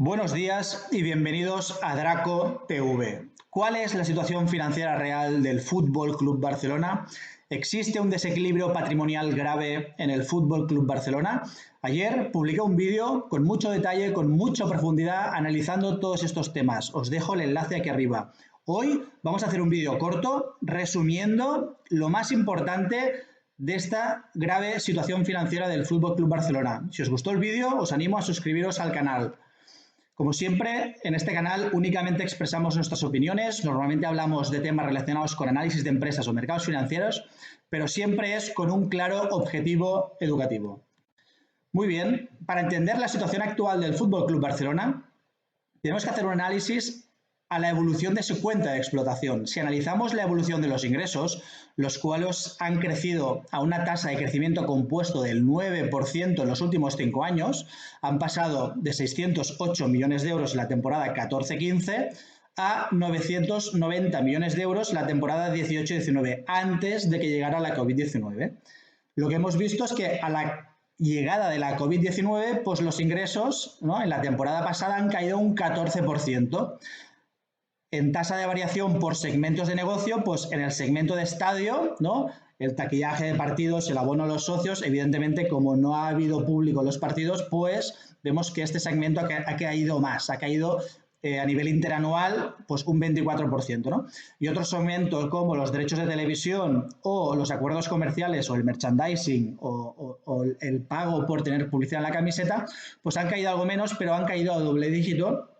Buenos días y bienvenidos a Draco TV. ¿Cuál es la situación financiera real del Fútbol Club Barcelona? ¿Existe un desequilibrio patrimonial grave en el Fútbol Club Barcelona? Ayer publiqué un vídeo con mucho detalle, con mucha profundidad, analizando todos estos temas. Os dejo el enlace aquí arriba. Hoy vamos a hacer un vídeo corto resumiendo lo más importante de esta grave situación financiera del Fútbol Club Barcelona. Si os gustó el vídeo, os animo a suscribiros al canal. Como siempre, en este canal únicamente expresamos nuestras opiniones, normalmente hablamos de temas relacionados con análisis de empresas o mercados financieros, pero siempre es con un claro objetivo educativo. Muy bien, para entender la situación actual del Fútbol Club Barcelona, tenemos que hacer un análisis a la evolución de su cuenta de explotación. Si analizamos la evolución de los ingresos, los cuales han crecido a una tasa de crecimiento compuesto del 9% en los últimos 5 años, han pasado de 608 millones de euros en la temporada 14-15 a 990 millones de euros en la temporada 18-19, antes de que llegara la COVID-19. Lo que hemos visto es que a la llegada de la COVID-19, pues los ingresos, ¿no?, en la temporada pasada han caído un 14%. En tasa de variación por segmentos de negocio, pues en el segmento de estadio, ¿no?, el taquillaje de partidos, el abono a los socios, evidentemente como no ha habido público en los partidos, pues vemos que este segmento ha caído más, ha caído a nivel interanual pues un 24%, ¿no? Y otros segmentos como los derechos de televisión o los acuerdos comerciales o el merchandising o el pago por tener publicidad en la camiseta, pues han caído algo menos, pero han caído a doble dígito,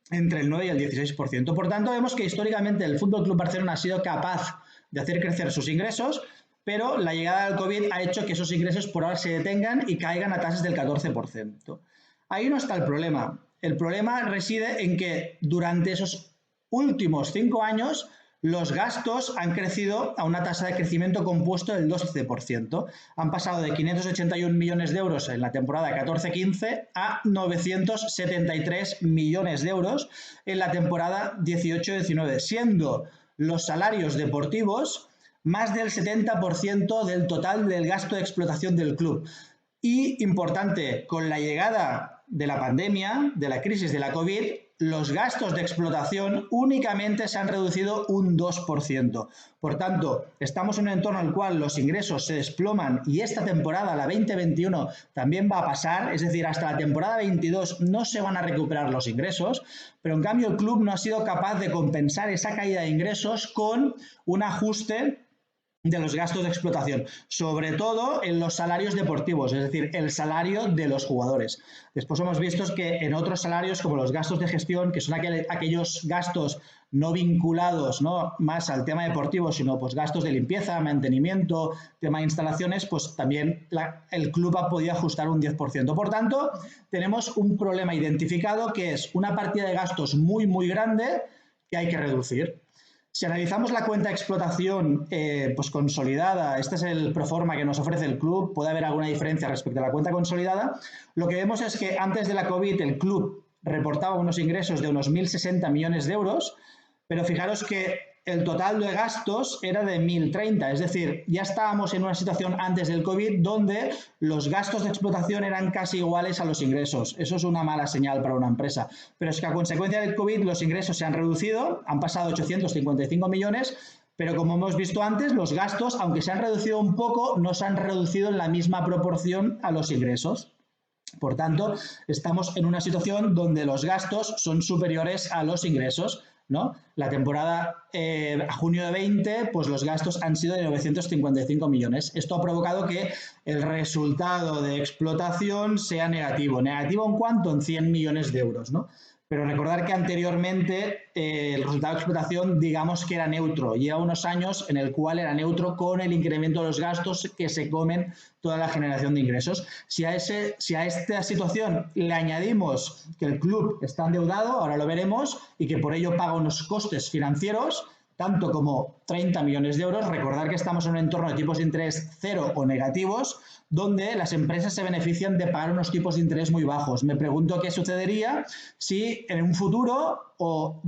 entre el 9 y el 16%. Por tanto, vemos que históricamente el Fútbol Club Barcelona ha sido capaz de hacer crecer sus ingresos, pero la llegada del COVID ha hecho que esos ingresos por ahora se detengan y caigan a tasas del 14%. Ahí no está el problema. El problema reside en que durante esos últimos 5 años los gastos han crecido a una tasa de crecimiento compuesto del 12%. Han pasado de 581 millones de euros en la temporada 14-15 a 973 millones de euros en la temporada 18-19, siendo los salarios deportivos más del 70% del total del gasto de explotación del club. Y, importante, con la llegada de la pandemia, de la crisis de la COVID, los gastos de explotación únicamente se han reducido un 2%. Por tanto, estamos en un entorno en el cual los ingresos se desploman y esta temporada, la 2021, también va a pasar, es decir, hasta la temporada 22 no se van a recuperar los ingresos, pero en cambio el club no ha sido capaz de compensar esa caída de ingresos con un ajuste de los gastos de explotación, sobre todo en los salarios deportivos, es decir, el salario de los jugadores. Después hemos visto que en otros salarios, como los gastos de gestión, que son aquellos gastos no vinculados, ¿no?, más al tema deportivo, sino pues gastos de limpieza, mantenimiento, tema de instalaciones, pues también el club ha podido ajustar un 10%. Por tanto, tenemos un problema identificado que es una partida de gastos muy, muy grande que hay que reducir. Si analizamos la cuenta de explotación pues consolidada, este es el proforma que nos ofrece el club, puede haber alguna diferencia respecto a la cuenta consolidada, lo que vemos es que antes de la COVID el club reportaba unos ingresos de unos 1.060 millones de euros, pero fijaros que el total de gastos era de 1.030, es decir, ya estábamos en una situación antes del COVID donde los gastos de explotación eran casi iguales a los ingresos. Eso es una mala señal para una empresa. Pero es que a consecuencia del COVID los ingresos se han reducido, han pasado 855 millones, pero como hemos visto antes, los gastos, aunque se han reducido un poco, no se han reducido en la misma proporción a los ingresos. Por tanto, estamos en una situación donde los gastos son superiores a los ingresos, ¿no? La temporada a junio de 20, pues los gastos han sido de 955 millones. Esto ha provocado que el resultado de explotación sea negativo. ¿Negativo en cuánto? En 100 millones de euros, ¿no? Pero recordar que anteriormente el resultado de explotación, digamos que era neutro. Lleva unos años en el cual era neutro con el incremento de los gastos que se comen toda la generación de ingresos. Si a esta situación le añadimos que el club está endeudado, ahora lo veremos, y que por ello paga unos costes financieros, tanto como 30 millones de euros, recordar que estamos en un entorno de tipos de interés cero o negativos, donde las empresas se benefician de pagar unos tipos de interés muy bajos. Me pregunto qué sucedería si en un futuro o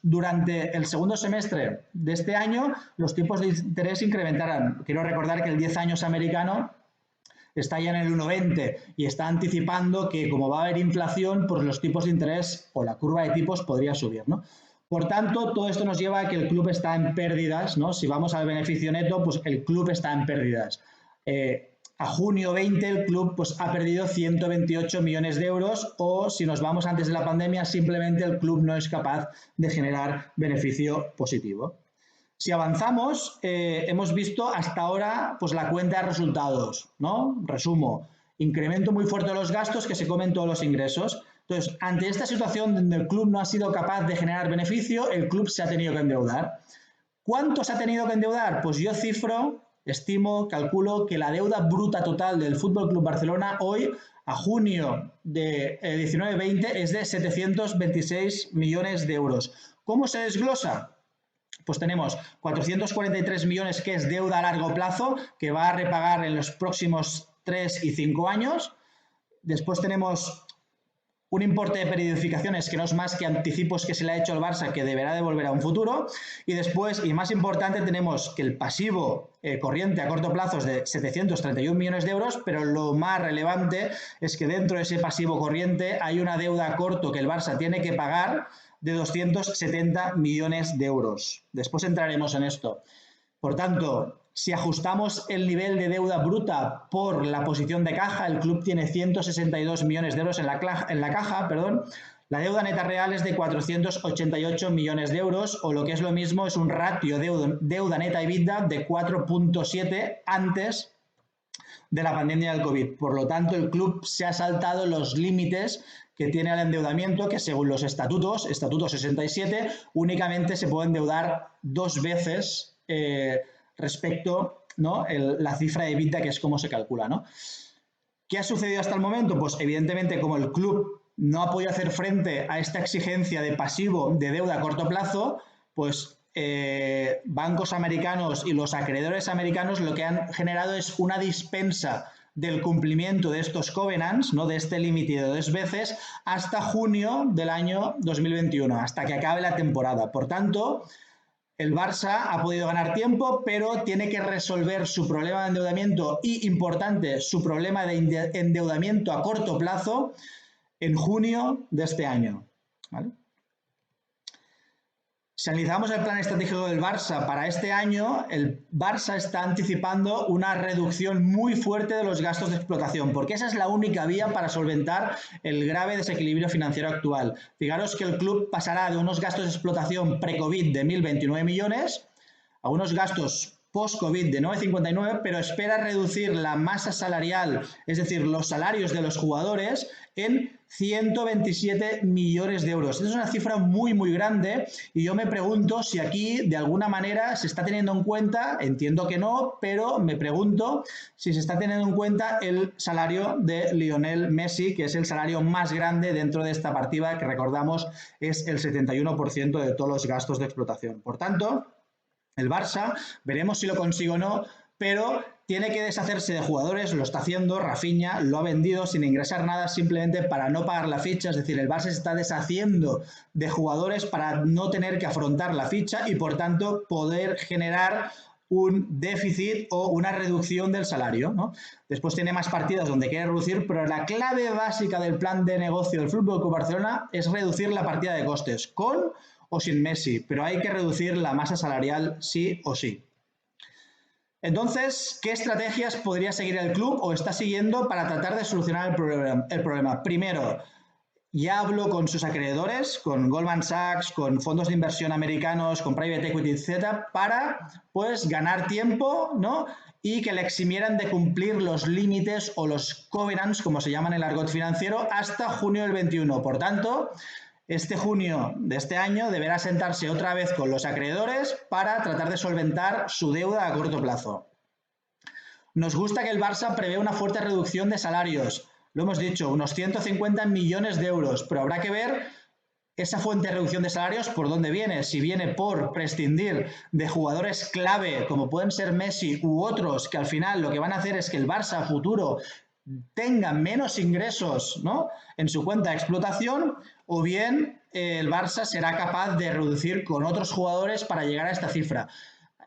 durante el segundo semestre de este año los tipos de interés incrementaran. Quiero recordar que el 10 años americano está ya en el 1,20 y está anticipando que como va a haber inflación, pues los tipos de interés o la curva de tipos podría subir, ¿no? Por tanto, todo esto nos lleva a que el club está en pérdidas, ¿no? Si vamos al beneficio neto, pues el club está en pérdidas. A junio 20 el club pues, ha perdido 128 millones de euros o si nos vamos antes de la pandemia, simplemente el club no es capaz de generar beneficio positivo. Si avanzamos, hemos visto hasta ahora pues, la cuenta de resultados, ¿no? Resumo, incremento muy fuerte de los gastos que se comen todos los ingresos. Entonces, ante esta situación donde el club no ha sido capaz de generar beneficio, el club se ha tenido que endeudar. ¿Cuánto se ha tenido que endeudar? Pues yo estimo, calculo que la deuda bruta total del Fútbol Club Barcelona hoy, a junio de 19-20, es de 726 millones de euros. ¿Cómo se desglosa? Pues tenemos 443 millones que es deuda a largo plazo, que va a repagar en los próximos 3 y 5 años. Después tenemos un importe de periodificaciones que no es más que anticipos que se le ha hecho al Barça que deberá devolver a un futuro. Y después, y más importante, tenemos que el pasivo corriente a corto plazo es de 731 millones de euros, pero lo más relevante es que dentro de ese pasivo corriente hay una deuda a corto que el Barça tiene que pagar de 270 millones de euros. Después entraremos en esto. Por tanto, si ajustamos el nivel de deuda bruta por la posición de caja, el club tiene 162 millones de euros en la caja, la deuda neta real es de 488 millones de euros, o lo que es lo mismo, es un ratio deuda neta EBITDA de 4.7 antes de la pandemia del COVID. Por lo tanto, el club se ha saltado los límites que tiene el endeudamiento, que según los estatuto 67, únicamente se puede endeudar 2 veces respecto, ¿no? la cifra de EBITDA, que es como se calcula, ¿no? ¿Qué ha sucedido hasta el momento? Pues evidentemente, como el club no ha podido hacer frente a esta exigencia de pasivo de deuda a corto plazo, pues bancos americanos y los acreedores americanos lo que han generado es una dispensa del cumplimiento de estos covenants, ¿no? De este límite de 2 veces, hasta junio del año 2021, hasta que acabe la temporada. Por tanto, el Barça ha podido ganar tiempo, pero tiene que resolver su problema de endeudamiento y, importante, su problema de endeudamiento a corto plazo en junio de este año, ¿vale? Si analizamos el plan estratégico del Barça para este año, el Barça está anticipando una reducción muy fuerte de los gastos de explotación, porque esa es la única vía para solventar el grave desequilibrio financiero actual. Fijaros que el club pasará de unos gastos de explotación pre-COVID de 1.029 millones a unos gastos post-COVID de 9,59, pero espera reducir la masa salarial, es decir, los salarios de los jugadores, en 127 millones de euros. Esta es una cifra muy, muy grande y yo me pregunto si aquí de alguna manera se está teniendo en cuenta, entiendo que no, pero me pregunto si se está teniendo en cuenta el salario de Lionel Messi, que es el salario más grande dentro de esta partida, que recordamos es el 71% de todos los gastos de explotación. Por tanto, el Barça, veremos si lo consigue o no, pero tiene que deshacerse de jugadores, lo está haciendo, Rafinha lo ha vendido sin ingresar nada simplemente para no pagar la ficha, es decir, el Barça se está deshaciendo de jugadores para no tener que afrontar la ficha y por tanto poder generar un déficit o una reducción del salario, ¿no? Después tiene más partidas donde quiere reducir, pero la clave básica del plan de negocio del Fútbol Club Barcelona es reducir la partida de costes, con o sin Messi, pero hay que reducir la masa salarial sí o sí. Entonces, ¿qué estrategias podría seguir el club o está siguiendo para tratar de solucionar el problema? Primero, ya hablo con sus acreedores, con Goldman Sachs, con fondos de inversión americanos, con Private Equity, etcétera, para pues ganar tiempo, ¿no? Y que le eximieran de cumplir los límites o los covenants, como se llaman en el argot financiero, hasta junio del 21. Por tanto, este junio de este año deberá sentarse otra vez con los acreedores para tratar de solventar su deuda a corto plazo. Nos gusta que el Barça prevé una fuerte reducción de salarios. Lo hemos dicho, unos 150 millones de euros, pero habrá que ver esa fuente de reducción de salarios por dónde viene. Si viene por prescindir de jugadores clave, como pueden ser Messi u otros, que al final lo que van a hacer es que el Barça a futuro tenga menos ingresos, ¿no?, en su cuenta de explotación, o bien el Barça será capaz de reducir con otros jugadores para llegar a esta cifra.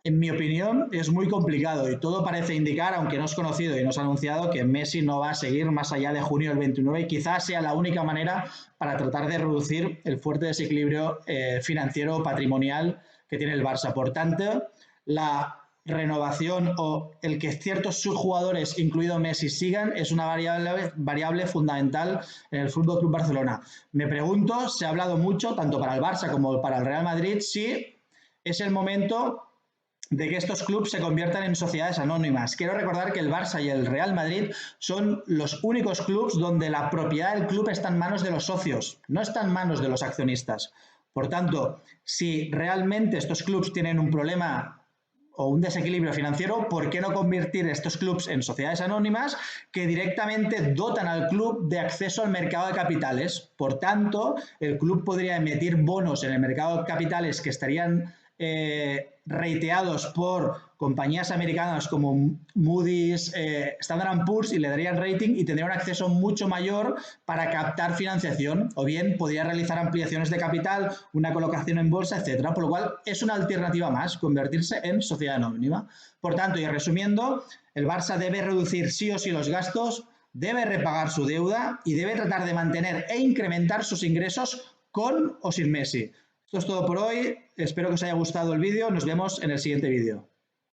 En mi opinión, es muy complicado y todo parece indicar, aunque no es conocido y no se ha anunciado, que Messi no va a seguir más allá de junio del 29 y quizás sea la única manera para tratar de reducir el fuerte desequilibrio financiero patrimonial que tiene el Barça. Por tanto, la renovación o el que ciertos subjugadores, incluido Messi, sigan es una variable fundamental en el Fútbol Club Barcelona. Me pregunto, se ha hablado mucho, tanto para el Barça como para el Real Madrid, si es el momento de que estos clubes se conviertan en sociedades anónimas. Quiero recordar que el Barça y el Real Madrid son los únicos clubes donde la propiedad del club está en manos de los socios, no está en manos de los accionistas. Por tanto, si realmente estos clubes tienen un problema o un desequilibrio financiero, ¿por qué no convertir estos clubes en sociedades anónimas que directamente dotan al club de acceso al mercado de capitales? Por tanto, el club podría emitir bonos en el mercado de capitales que estarían rateados por compañías americanas como Moody's, Standard & Poor's, y le darían rating y tendría un acceso mucho mayor para captar financiación, o bien podría realizar ampliaciones de capital, una colocación en bolsa, etcétera. Por lo cual es una alternativa más, convertirse en sociedad anónima. Por tanto, y resumiendo, el Barça debe reducir sí o sí los gastos, debe repagar su deuda y debe tratar de mantener e incrementar sus ingresos con o sin Messi. Esto es todo por hoy, espero que os haya gustado el vídeo, nos vemos en el siguiente vídeo.